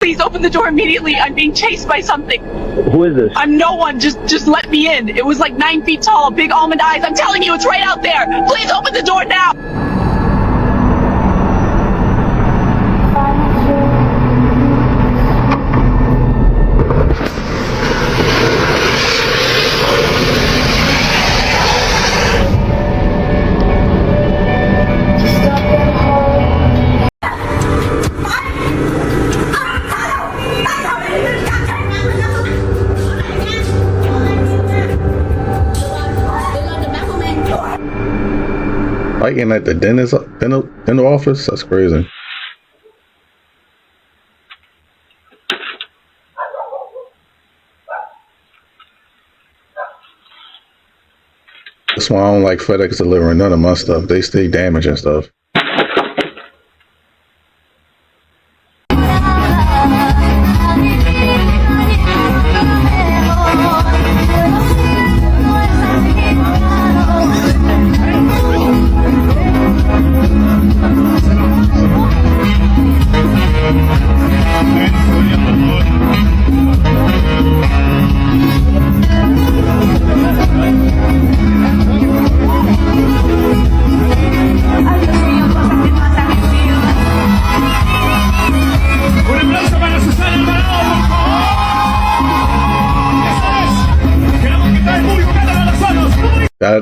Please open the door immediately. I'm being chased by something. Who is this? I'm no one. Just let me in. It was like 9 feet tall, big almond eyes. I'm telling you, it's right out there. Please open the door now. Fighting at the dental office? That's crazy. That's why I don't like FedEx delivering none of my stuff. They stay damaging stuff.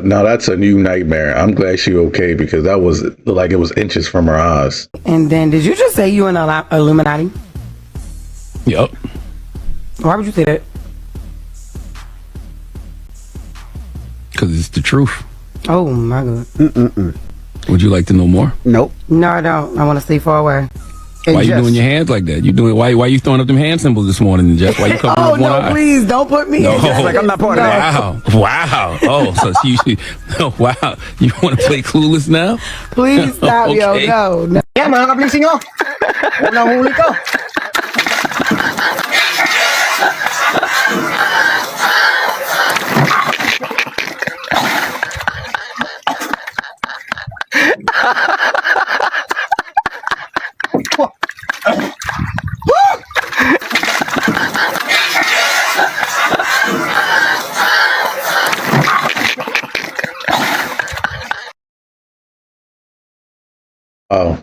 Now that's a new nightmare. I'm glad she okay because that was like it was inches from her eyes. And then, did you just say you an Illuminati? Yep. Why would you say that? Because it's the truth. Oh my God. Would you like to know more? Nope. No, I don't. I want to stay far away. Why you doing your hands like that? You doing why you throwing up them hand symbols this morning, Jeff? Why you covering up one eye? Please don't put me in. Like I'm not part of that. Wow. Oh, so wow. You want to play Clueless now? Please stop, Okay. yo. No. Yeah, mga kablising nyo. Unang huli ko. Oh.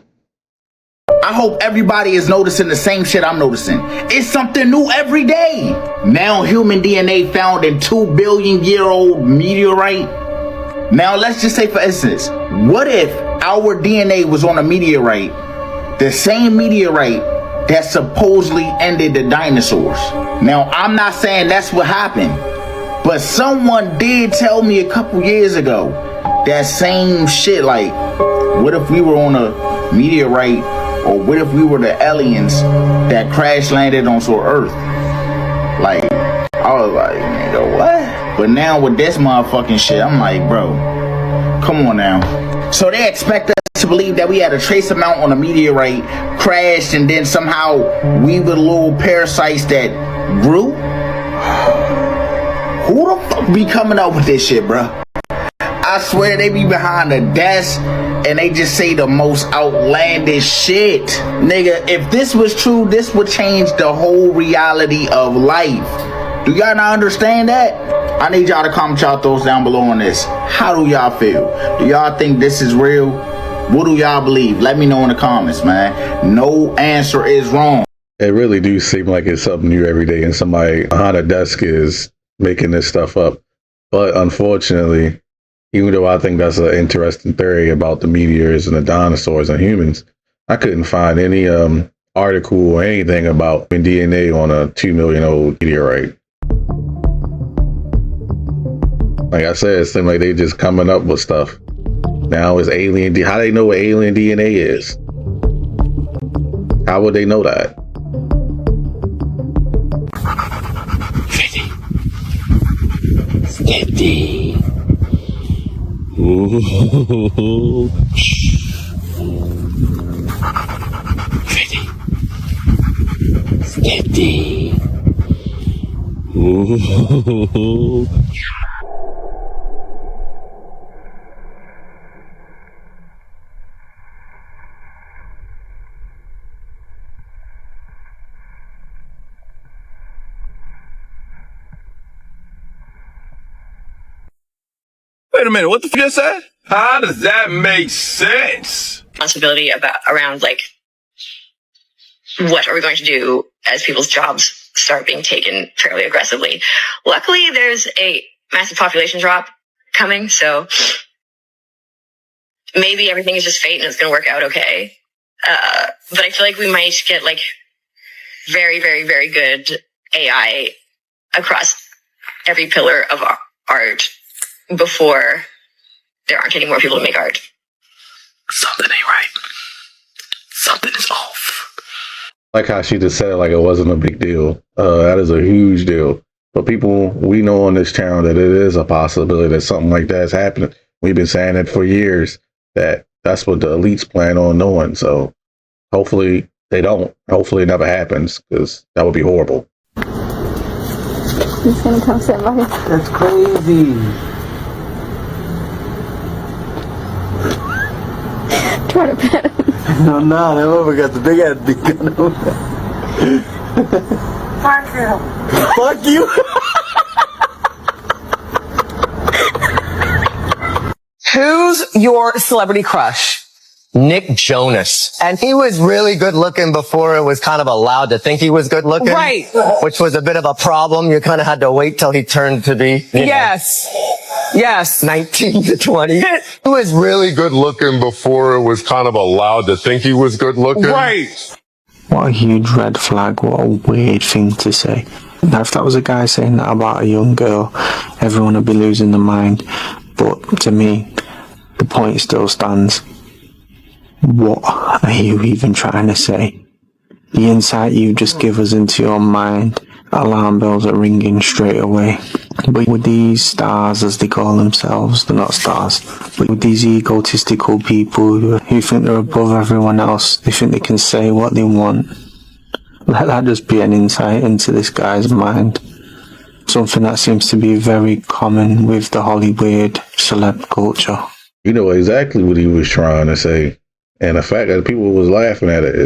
I hope everybody is noticing the same shit I'm noticing. It's something new every day. Now human DNA found in 2 billion year old meteorite. Now let's just say for instance, what if our DNA was on a meteorite, the same meteorite that supposedly ended the dinosaurs? Now I'm not saying that's what happened, but someone did tell me a couple years ago that same shit, like what if we were on a meteorite, or what if we were the aliens that crash landed onto Earth? Like, I was like, nigga, what? But now with this motherfucking shit, I'm like, bro, come on now. So they expect us to believe that we had a trace amount on a meteorite, crashed, and then somehow we were little parasites that grew? Who the fuck be coming up with this shit, bro? I swear they be behind the desk and they just say the most outlandish shit. Nigga, if this was true, this would change the whole reality of life. Do y'all not understand that? I need y'all to comment y'all thoughts down below on this. How do y'all feel? Do y'all think this is real? What do y'all believe? Let me know in the comments, man. No answer is wrong. It really do seem like it's something new every day and somebody behind a desk is making this stuff up. But unfortunately, even though I think that's an interesting theory about the meteors and the dinosaurs and humans, I couldn't find any article or anything about DNA on a 2 million old meteorite. Like I said, it seems like they just coming up with stuff. Now it's alien. How they know what alien DNA is? How would they know that? Steady. Ooh. Steady. Ooh. a minute. What the f you said? How does that make sense? Responsibility around like what are we going to do as people's jobs start being taken fairly aggressively. Luckily, there's a massive population drop coming, so maybe everything is just fate and it's going to work out okay. But I feel like we might get like very, very, very good AI across every pillar of art before there aren't any more people to make art. Something ain't right. Something is off. Like how she just said, like it wasn't a big deal. That is a huge deal. But people, we know on this channel that it is a possibility that something like that is happening. We've been saying it for years that that's what the elites plan on doing. So hopefully they don't. Hopefully it never happens, because that would be horrible. He's gonna come sit by. That's crazy. Try to pet him. No, that over got the big ass big gun over there. Fuck him. Fuck you. Who's your celebrity crush? Nick Jonas. And he was really good looking before it was kind of allowed to think he was good looking. Right. Which was a bit of a problem. You kind of had to wait till he turned to be, Yes. Yes. 19 to 20. He was really good looking before it was kind of allowed to think he was good looking. Right. What a huge red flag. What a weird thing to say. Now, if that was a guy saying that about a young girl, everyone would be losing their mind. But to me, the point still stands. What are you even trying to say? The insight you just give us into your mind, alarm bells are ringing straight away. But with these stars, as they call themselves, they're not stars, but with these egotistical people who think they're above everyone else, they think they can say what they want. Let that just be an insight into this guy's mind. Something that seems to be very common with the Hollywood celeb culture. You know exactly what he was trying to say. And the fact that people was laughing at it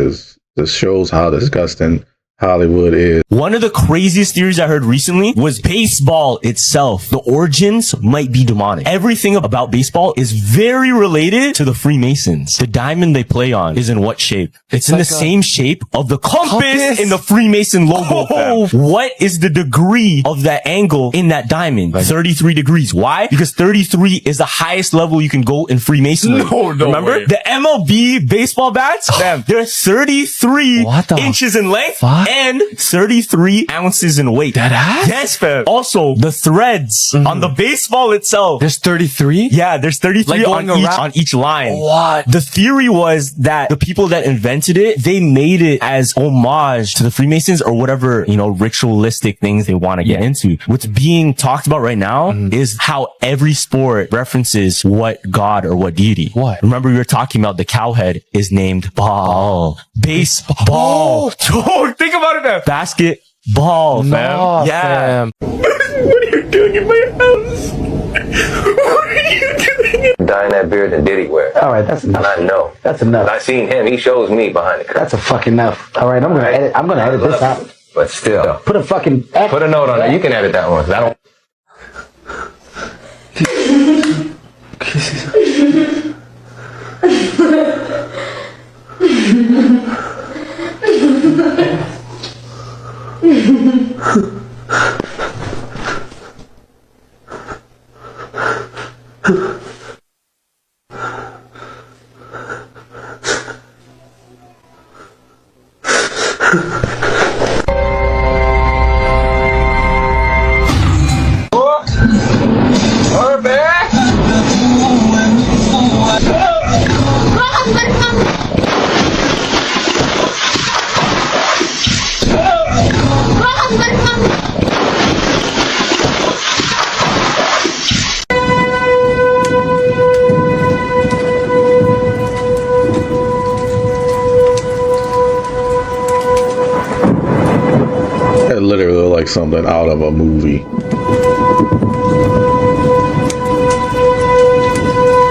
just shows how disgusting Hollywood is. One of the craziest theories I heard recently was baseball itself. The origins might be demonic. Everything about baseball is very related to the Freemasons. The diamond they play on is in what shape? It's in the same shape of the compass in the Freemason logo. Oh, what is the degree of that angle in that diamond? 33 degrees. Why? Because 33 is the highest level you can go in Freemasonry. No Remember? way. The MLB baseball bats? They're 33 inches in length. And 33 ounces in weight. That ass? Yes, fam. Also, the threads on the baseball itself. There's 33? Yeah, there's 33 Like on each line. What? The theory was that the people that invented it, they made it as homage to the Freemasons or whatever, ritualistic things they want to get into. What's being talked about right now is how every sport references what god or what deity. What? Remember we were talking about the cowhead is named ball. Baseball. Oh, think about it, man. Basketball, fam. No, Yeah. fam. What are you doing in my house? What are you doing? Dyeing that beard than Diddy wear. All right, that's enough. And I know. That's enough. And I seen him. He shows me behind the curtain. That's a fucking enough. All right, I'm gonna edit this out. But still. Put a fucking Put a note on it. You can edit that one. 'Cause I don't. We're back. It literally looked like something out of a movie.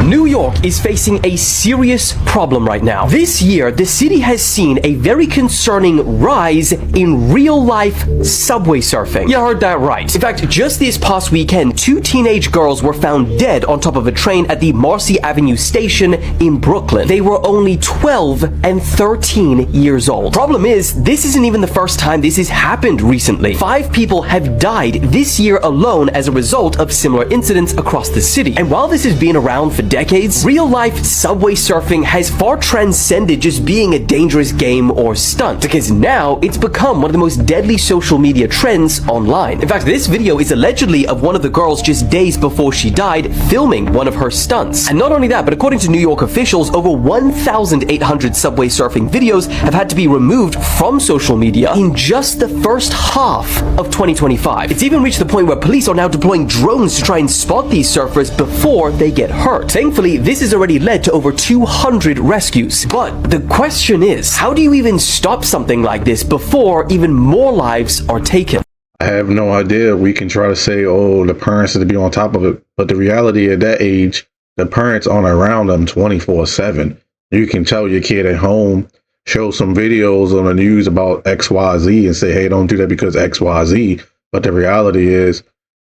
New York York is facing a serious problem right now. This year, the city has seen a very concerning rise in real-life subway surfing. You heard that right. In fact, just this past weekend, 2 teenage girls were found dead on top of a train at the Marcy Avenue station in Brooklyn. They were only 12 and 13 years old. Problem is, this isn't even the first time this has happened recently. 5 people have died this year alone as a result of similar incidents across the city. And while this has been around for decades, real-life subway surfing has far transcended just being a dangerous game or stunt, because now it's become one of the most deadly social media trends online. In fact, this video is allegedly of one of the girls just days before she died filming one of her stunts. And not only that, but according to New York officials, over 1,800 subway surfing videos have had to be removed from social media in just the first half of 2025. It's even reached the point where police are now deploying drones to try and spot these surfers before they get hurt. Thankfully, this has already led to over 200 rescues. But the question is, how do you even stop something like this before even more lives are taken? I have no idea. We can try to say, oh, the parents have to be on top of it. But the reality at that age, the parents aren't around them 24/7. You can tell your kid at home, show some videos on the news about XYZ and say, hey, don't do that because XYZ. But the reality is,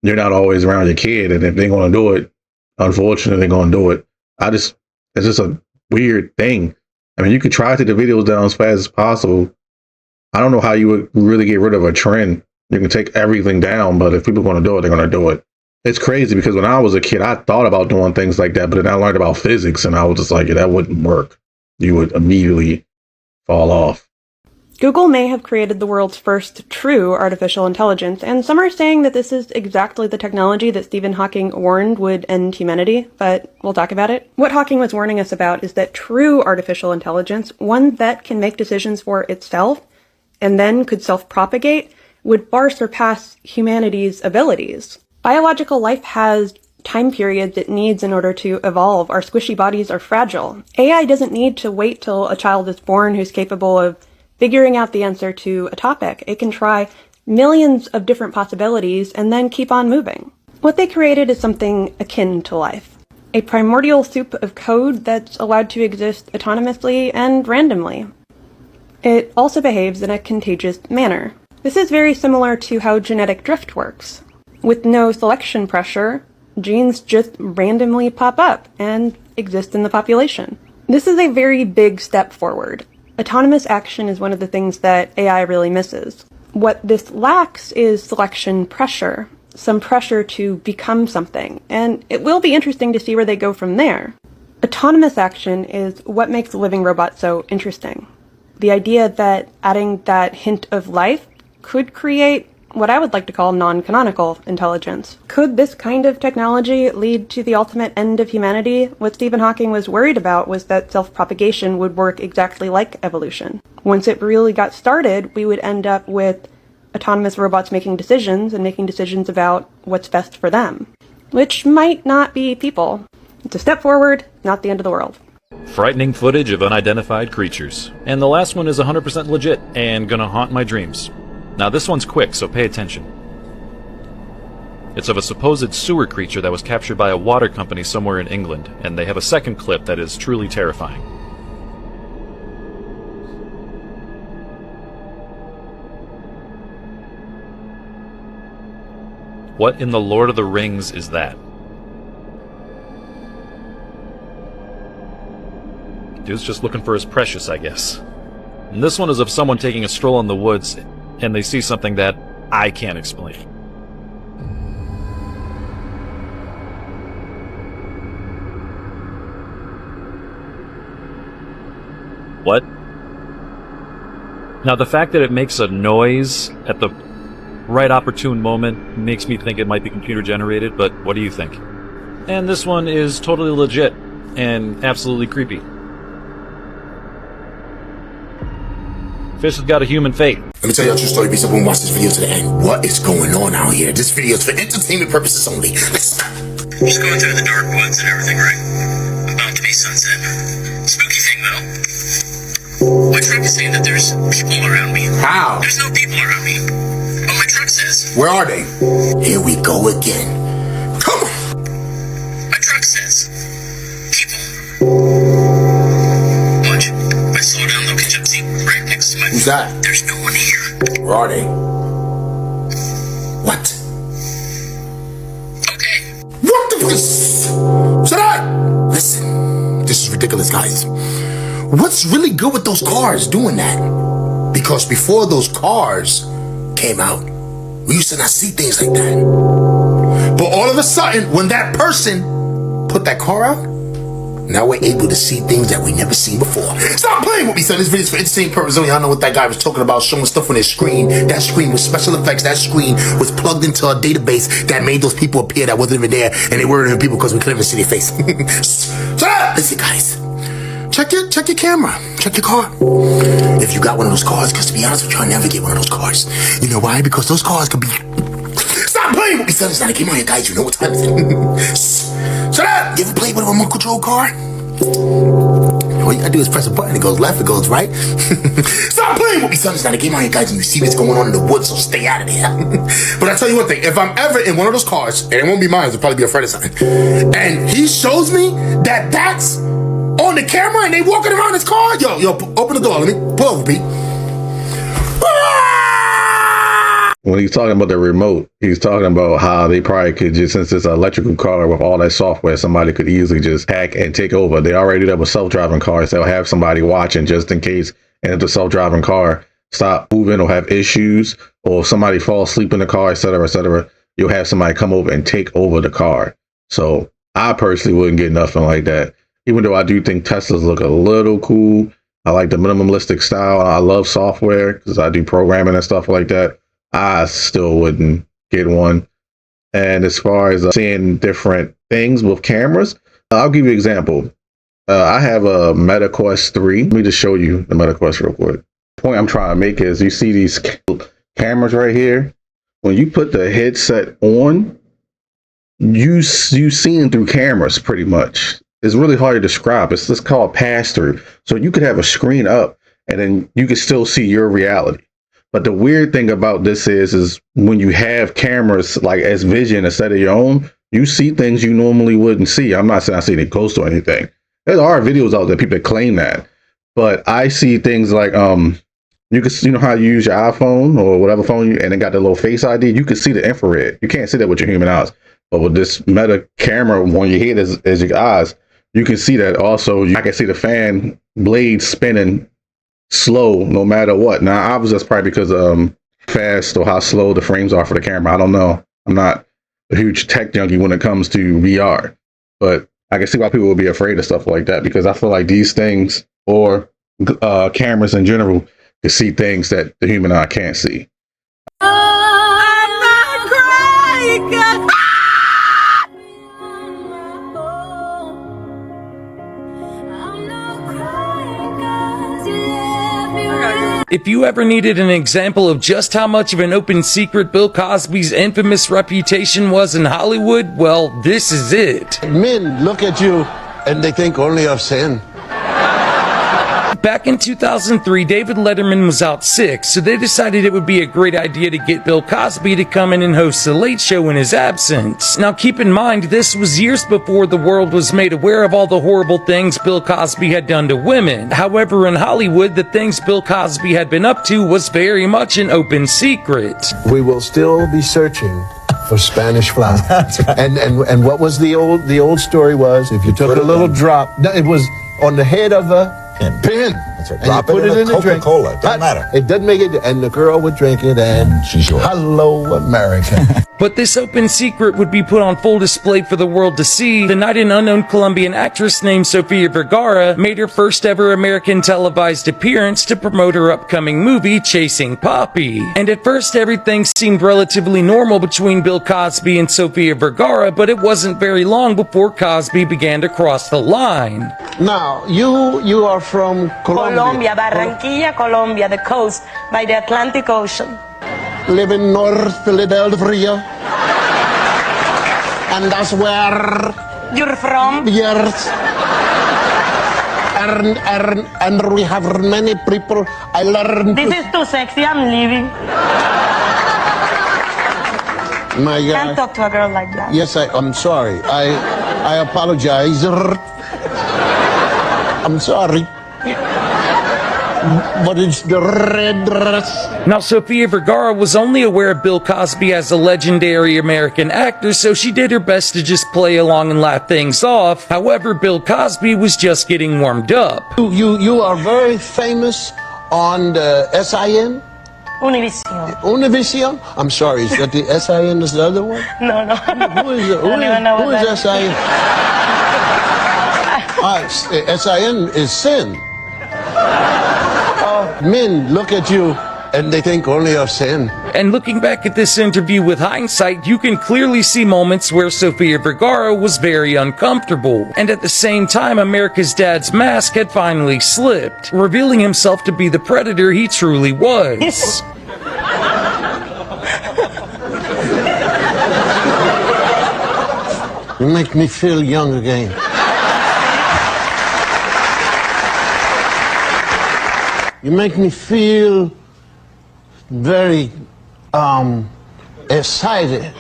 you're not always around your kid. And if they're going to do it, unfortunately, they're going to do it. It's just a weird thing. I mean, you could try to take the videos down as fast as possible. I don't know how you would really get rid of a trend. You can take everything down, but if people are going to do it, they're going to do it. It's crazy because when I was a kid, I thought about doing things like that, but then I learned about physics and I was just like, yeah, that wouldn't work. You would immediately fall off. Google may have created the world's first true artificial intelligence, and some are saying that this is exactly the technology that Stephen Hawking warned would end humanity, but we'll talk about it. What Hawking was warning us about is that true artificial intelligence, one that can make decisions for itself and then could self-propagate, would far surpass humanity's abilities. Biological life has time periods it needs in order to evolve. Our squishy bodies are fragile. AI doesn't need to wait till a child is born who's capable of figuring out the answer to a topic. It can try millions of different possibilities and then keep on moving. What they created is something akin to life. A primordial soup of code that's allowed to exist autonomously and randomly. It also behaves in a contagious manner. This is very similar to how genetic drift works. With no selection pressure, genes just randomly pop up and exist in the population. This is a very big step forward. Autonomous action is one of the things that AI really misses. What this lacks is selection pressure, some pressure to become something, and it will be interesting to see where they go from there. Autonomous action is what makes a living robot so interesting. The idea that adding that hint of life could create what I would like to call non-canonical intelligence. Could this kind of technology lead to the ultimate end of humanity? What Stephen Hawking was worried about was that self-propagation would work exactly like evolution. Once it really got started, we would end up with autonomous robots making decisions and making decisions about what's best for them, which might not be people. It's a step forward, not the end of the world. Frightening footage of unidentified creatures. And the last one is 100% legit and gonna haunt my dreams. Now this one's quick, so pay attention. It's of a supposed sewer creature that was captured by a water company somewhere in England, and they have a second clip that is truly terrifying. What in the Lord of the Rings is that? Dude's just looking for his precious, I guess. And this one is of someone taking a stroll in the woods, and they see something that I can't explain. What? Now, the fact that it makes a noise at the right opportune moment makes me think it might be computer generated, but what do you think? And this one is totally legit and absolutely creepy. Fish has got a human fate. Let me tell you a true story. Be someone watch this video to the end. What is going on out here? This video is for entertainment purposes only. Just going through the dark woods and everything, right? About to be sunset. Spooky thing though. My truck is saying that there's people around me. How? There's no people around me. But my truck says. Where are they? Here we go again. Come on. My truck says people. Who's that? There's no one here. Where are they? What? Okay. What the f- Shut up! Listen, this is ridiculous, guys. What's really good with those cars doing that? Because before those cars came out, we used to not see things like that. But all of a sudden, when that person put that car out, now we're able to see things that we never seen before. Stop playing with me, son. This video's for entertainment purposes only. I don't know what that guy was talking about, showing stuff on his screen. That screen was special effects. That screen was plugged into a database that made those people appear that wasn't even there, and they weren't even people because we couldn't even see their face. Shut up! Listen, guys. Check your camera. Check your car. If you got one of those cars, because to be honest with you, I never get one of those cars. You know why? Because those cars could be... Stop playing with me, son. It's not a game on here, guys. You know what time it is. Shut up! You ever played with a remote control car? All you gotta do is press a button. It goes left, it goes right. Stop playing with me, son. It's not a game on here, guys. And you see what's going on in the woods, so stay out of there. But I tell you one thing. If I'm ever in one of those cars, and it won't be mine, it'll probably be a friend or something, and he shows me that that's on the camera and they walking around his car, yo, open the door. Let me pull over, Pete. When he's talking about the remote, he's talking about how they probably could just, since it's an electrical car with all that software, somebody could easily just hack and take over. They already do that with self-driving cars. They'll have somebody watching just in case, and if the self-driving car stop moving or have issues, or if somebody falls asleep in the car, etc., you'll have somebody come over and take over the car. So I personally wouldn't get nothing like that. Even though I do think Teslas look a little cool. I like the minimalistic style. I love software because I do programming and stuff like that. I still wouldn't get one. And as far as seeing different things with cameras, I'll give you an example. I have a Meta Quest 3. Let me just show you the Meta Quest real quick. The point I'm trying to make is you see these cameras right here. When you put the headset on, you see them through cameras pretty much. It's really hard to describe. It's just called pass-through. So you could have a screen up and then you can still see your reality. But the weird thing about this is when you have cameras like as vision instead of your own, you see things you normally wouldn't see. I'm not saying I see any ghosts or anything. There are videos out there people claim that, but I see things like you know how you use your iPhone or whatever phone and it got the little Face ID. You can see the infrared. You can't see that with your human eyes, but with this Meta camera on your head as your eyes, you can see that. Also, I can see the fan blade spinning slow no matter what. Now obviously that's probably because fast or how slow the frames are for the camera. I don't know. I'm not a huge tech junkie when it comes to VR, but I can see why people would be afraid of stuff like that, because I feel like these things or cameras in general can see things that the human eye can't see. I'm not crying. If you ever needed an example of just how much of an open secret Bill Cosby's infamous reputation was in Hollywood, well, this is it. Men look at you and they think only of sin. Back in 2003, David Letterman was out sick, so they decided it would be a great idea to get Bill Cosby to come in and host The Late Show in his absence. Now keep in mind, this was years before the world was made aware of all the horrible things Bill Cosby had done to women. However, in Hollywood, the things Bill Cosby had been up to was very much an open secret. We will still be searching for Spanish fly. That's right. And what was the old story was, if you took a little drop, it was on the head of a pin. That's right. Drop it in a Coca-Cola. It doesn't matter. It doesn't make it. And the girl would drink it, and she's yours. Hello, America. But this open secret would be put on full display for the world to see the night an unknown Colombian actress named Sofia Vergara made her first ever American televised appearance to promote her upcoming movie, Chasing Poppy. And at first everything seemed relatively normal between Bill Cosby and Sofia Vergara, but it wasn't very long before Cosby began to cross the line. Now, you are from Colombia. Colombia, Barranquilla, Colombia, the coast by the Atlantic Ocean. Live in North Philadelphia. And that's where you're from? Yes. And we have many people. I learned. This is too sexy. I'm leaving. My God. Can't talk to a girl like that. Yes, I'm sorry. I apologize. I'm sorry. But it's the red dress. Now, Sofia Vergara was only aware of Bill Cosby as a legendary American actor, so she did her best to just play along and laugh things off. However, Bill Cosby was just getting warmed up. You are very famous on the SIN? Univision. Univision? I'm sorry, is that the SIN is the other one? No, no. Who is it? Who is SIN? SIN is sin. Men look at you and they think only of sin. And looking back at this interview with hindsight, you can clearly see moments where Sofia Vergara was very uncomfortable. And at the same time, America's Dad's mask had finally slipped, revealing himself to be the predator he truly was. You make me feel young again. You make me feel very excited.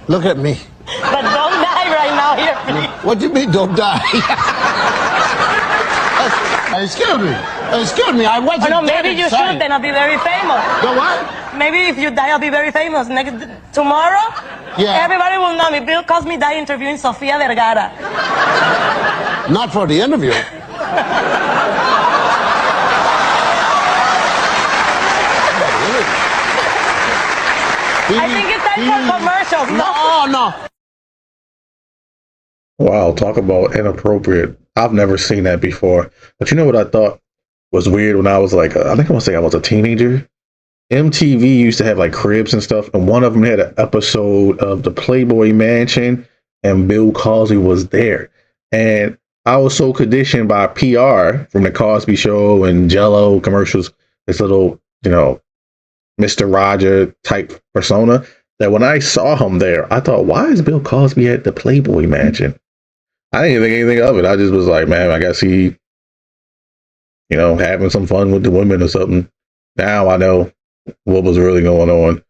Look at me. But don't die right now here, please. What do you mean, don't die? Excuse me. Excuse me, I wasn't. Oh, no, maybe you excited. should, then I'll be very famous. The what? Maybe if you die, I'll be very famous. Tomorrow, Yeah. everybody will know me. Bill Cosby died interviewing Sofia Vergara. Not for the interview. I think it's time for commercials. No. Wow, talk about inappropriate. I've never seen that before. But you know what I thought was weird when I was like, I think I want to say I was a teenager. MTV used to have like cribs and stuff, and one of them had an episode of the Playboy Mansion, and Bill Cosby was there. And I was so conditioned by PR from the Cosby Show and Jell-O commercials, this little, Mr. Roger type persona, that when I saw him there, I thought, why is Bill Cosby at the Playboy Mansion? I didn't think anything of it. I just was like, man, I guess he, having some fun with the women or something. Now I know what was really going on.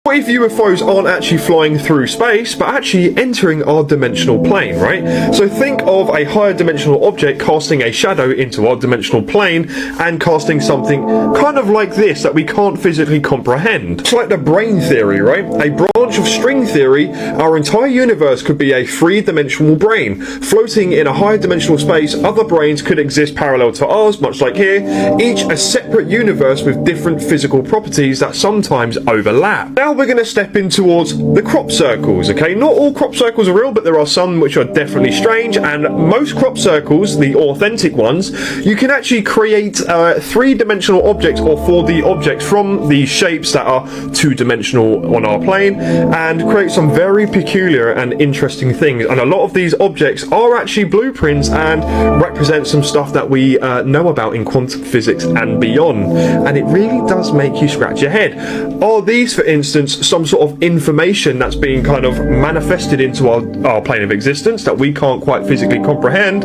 What if UFOs aren't actually flying through space, but actually entering our dimensional plane, right? So think of a higher dimensional object casting a shadow into our dimensional plane and casting something kind of like this that we can't physically comprehend. It's like the brain theory, right? A branch of string theory, our entire universe could be a three-dimensional brain. Floating in a higher dimensional space, other brains could exist parallel to ours, much like here, each a separate universe with different physical properties that sometimes overlap. Now we're going to step in towards the crop circles, okay? Not all crop circles are real, but there are some which are definitely strange, and most crop circles, the authentic ones, you can actually create three-dimensional objects or 4D objects from the shapes that are two-dimensional on our plane, and create some very peculiar and interesting things. And a lot of these objects are actually blueprints and represent some stuff that we know about in quantum physics and beyond. And it really does make you scratch your head. Are these, for instance, some sort of information that's being kind of manifested into our plane of existence that we can't quite physically comprehend,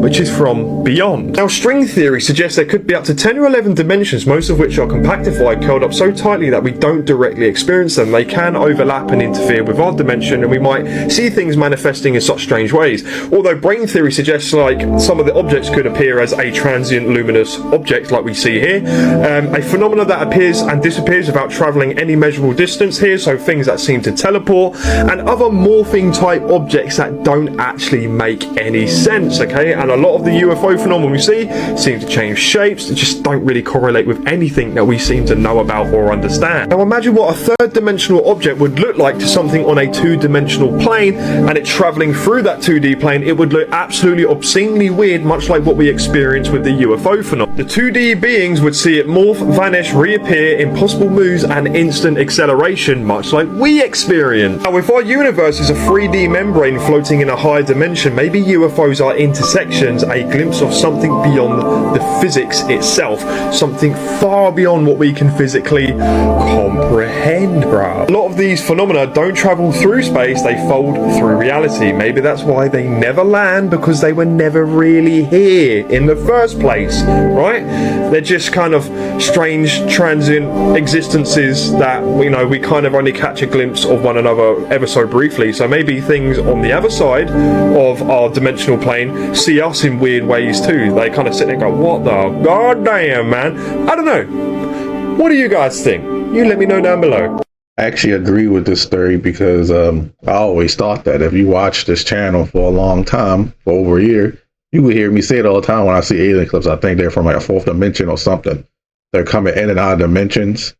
which is from beyond? Now, string theory suggests there could be up to 10 or 11 dimensions, most of which are compactified, curled up so tightly that we don't directly experience them. They can overlap and interfere with our dimension, and we might see things manifesting in such strange ways. Although brain theory suggests like some of the objects could appear as a transient luminous object like we see here, a phenomenon that appears and disappears without travelling any measurable distance here, so things that seem to teleport, and other morphing type objects that don't actually make any sense, okay? And a lot of the UFO phenomenon we see seem to change shapes that just don't really correlate with anything that we seem to know about or understand. Now imagine what a third dimensional object would look like to something on a two-dimensional plane, and it travelling through that 2D plane, it would look absolutely obscenely weird, much like what we experience with the UFO phenomenon. The 2D beings would see it morph, vanish, reappear, impossible moves, and instant acceleration, much like we experience. Now, if our universe is a 3D membrane floating in a higher dimension, maybe UFOs are intersections, a glimpse of something beyond the physics itself, something far beyond what we can physically comprehend, bro. A lot of these phenomena don't travel through space, they fold through reality. Maybe that's why they never land, because they were never really here in the first place, right? They're just kind of strange transient existences that we we kind of only catch a glimpse of one another ever so briefly. So maybe things on the other side of our dimensional plane see us in weird ways too. They kind of sit there and go, what the goddamn, man? I don't know. What do you guys think? You let me know down below. I actually agree with this theory because I always thought that if you watch this channel for a long time, for over a year, you would hear me say it all the time when I see alien clips. I think they're from like a fourth dimension or something. They're coming in and out of dimensions.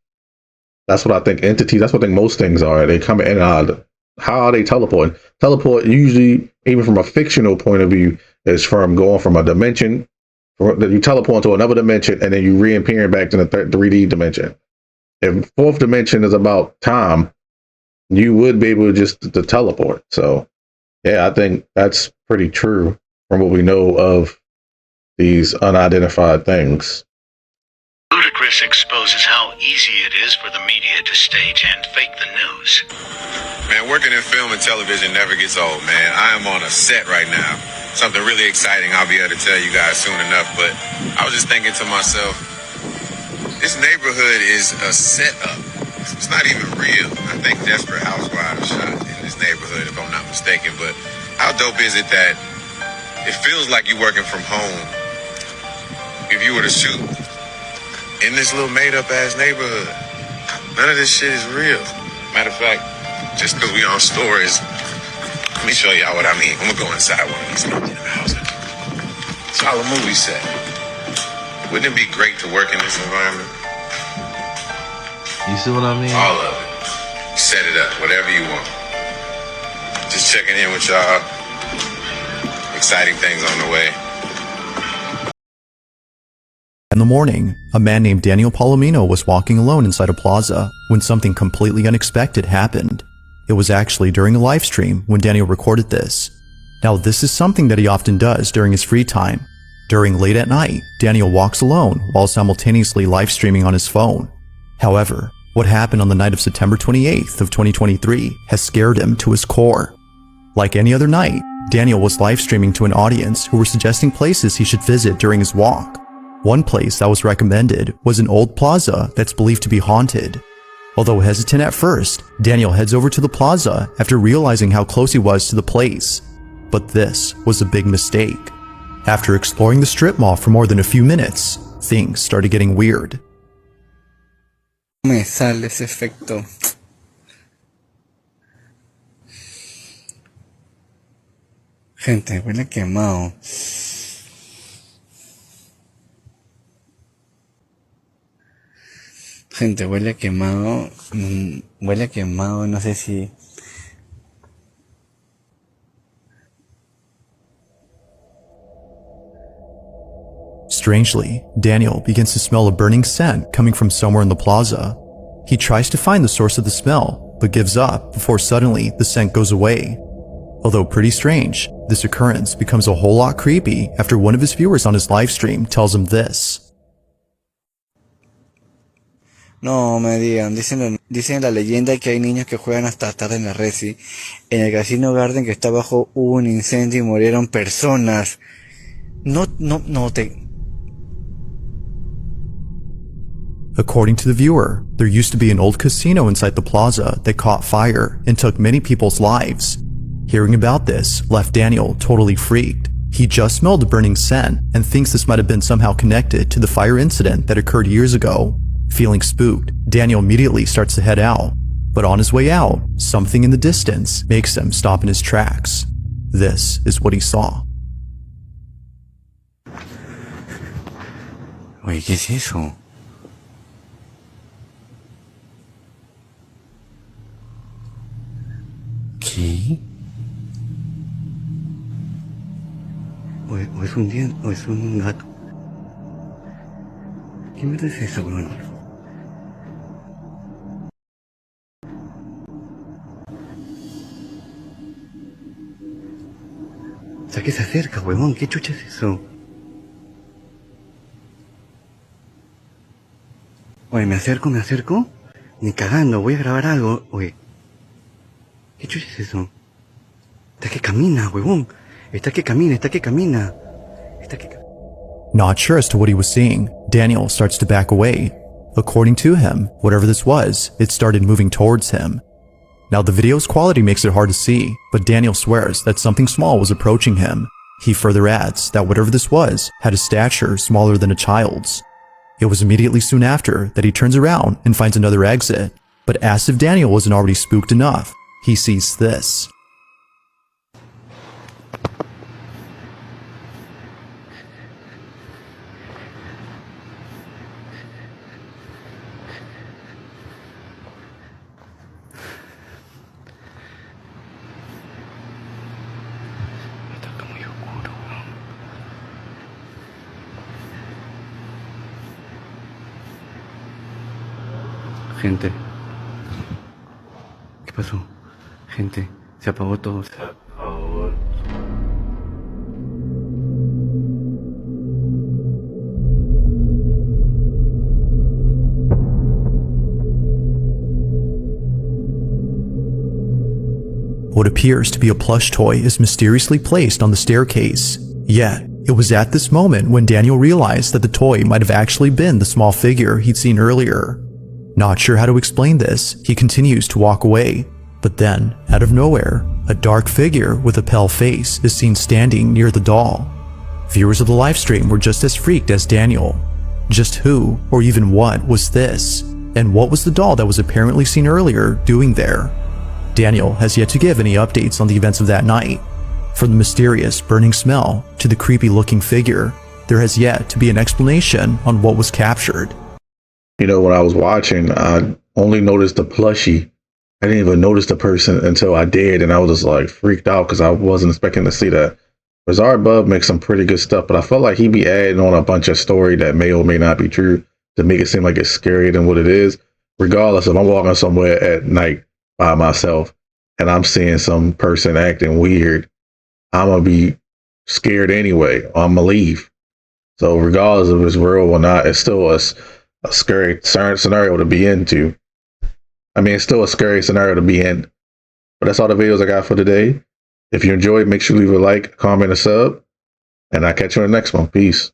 That's what I think entities, that's what I think most things are. They come in and out. How are they teleporting? Teleport usually, even from a fictional point of view, is from going from a dimension, you teleport to another dimension, and then you reappearing back to the 3D dimension. If fourth dimension is about time, you would be able to teleport. So, yeah, I think that's pretty true from what we know of these unidentified things. Ludicrous exposes how easy it is for the media to stage and fake the news. Man, working in film and television never gets old, man. I am on a set right now. Something really exciting I'll be able to tell you guys soon enough, but I was just thinking to myself, this neighborhood is a setup. It's not even real. I think Desperate Housewives shot in this neighborhood, if I'm not mistaken, but how dope is it that it feels like you're working from home if you were to shoot in this little made-up ass neighborhood? None of this shit is real. Matter of fact, just because we on stories, let me show y'all what I mean. I'm gonna go inside one of these houses. It's all a movie set. Wouldn't it be great to work in this environment? You see what I mean? All of it. Set it up, whatever you want. Just checking in with y'all. Exciting things on the way. In the morning, a man named Daniel Palomino was walking alone inside a plaza when something completely unexpected happened. It was actually during a live stream when Daniel recorded this. Now, this is something that he often does during his free time. During late at night, Daniel walks alone while simultaneously live streaming on his phone. However, what happened on the night of September 28th of 2023 has scared him to his core. Like any other night, Daniel was live streaming to an audience who were suggesting places he should visit during his walk. One place that was recommended was an old plaza that's believed to be haunted. Although hesitant at first, Daniel heads over to the plaza after realizing how close he was to the place. But this was a big mistake. After exploring the strip mall for more than a few minutes, things started getting weird. Me sale ese efecto. Gente, huele quemado. Gente, huele quemado. Huele quemado, no sé si... Strangely, Daniel begins to smell a burning scent coming from somewhere in the plaza. He tries to find the source of the smell, but gives up before suddenly the scent goes away. Although pretty strange, this occurrence becomes a whole lot creepy after one of his viewers on his livestream tells him this. No me digan, dicen la leyenda que hay niños que juegan hasta tarde en la Resi. En el Casino Garden que está abajo hubo un incendio y murieron personas. According to the viewer, there used to be an old casino inside the plaza that caught fire and took many people's lives. Hearing about this left Daniel totally freaked. He just smelled a burning scent and thinks this might have been somehow connected to the fire incident that occurred years ago. Feeling spooked, Daniel immediately starts to head out. But on his way out, something in the distance makes him stop in his tracks. This is what he saw. Oye, ¿qué es eso? ¿Qué? ¿O es un diente? ¿O es un gato? ¿Qué mierda es eso, weón? O sea, que se acerca, huevón. ¿Qué chucha es eso? Oye, me acerco. Ni cagando, voy a grabar algo. Oye. ¿Qué chucha es eso? Está que camina, huevón. Está que camina. Not sure as to what he was seeing, Daniel starts to back away. According to him, whatever this was, it started moving towards him. Now the video's quality makes it hard to see, but Daniel swears that something small was approaching him. He further adds that whatever this was had a stature smaller than a child's. It was immediately soon after that he turns around and finds another exit, but as if Daniel wasn't already spooked enough, he sees this. Gente. ¿Qué pasó? Gente, se apagó todo. Se apagó. What appears to be a plush toy is mysteriously placed on the staircase. Yet, it was at this moment when Daniel realized that the toy might have actually been the small figure he'd seen earlier. Not sure how to explain this, he continues to walk away. But then, out of nowhere, a dark figure with a pale face is seen standing near the doll. Viewers of the livestream were just as freaked as Daniel. Just who, or even what, was this? And what was the doll that was apparently seen earlier doing there? Daniel has yet to give any updates on the events of that night. From the mysterious burning smell to the creepy looking figure, there has yet to be an explanation on what was captured. You know, when I was watching, I only noticed the plushie. I didn't even notice the person until I did, and I was just like freaked out because I wasn't expecting to see that. Bizarre Bub makes some pretty good stuff, but I felt like he'd be adding on a bunch of story that may or may not be true to make it seem like it's scarier than what it is. Regardless, if I'm walking somewhere at night by myself and I'm seeing some person acting weird, I'm going to be scared anyway, or I'm going to leave. So regardless if it's real or not, it's still a scary scenario to be into. I mean, it's still a scary scenario to be in. But that's all the videos I got for today. If you enjoyed, make sure you leave a like, comment, and sub. And I'll catch you on the next one. Peace.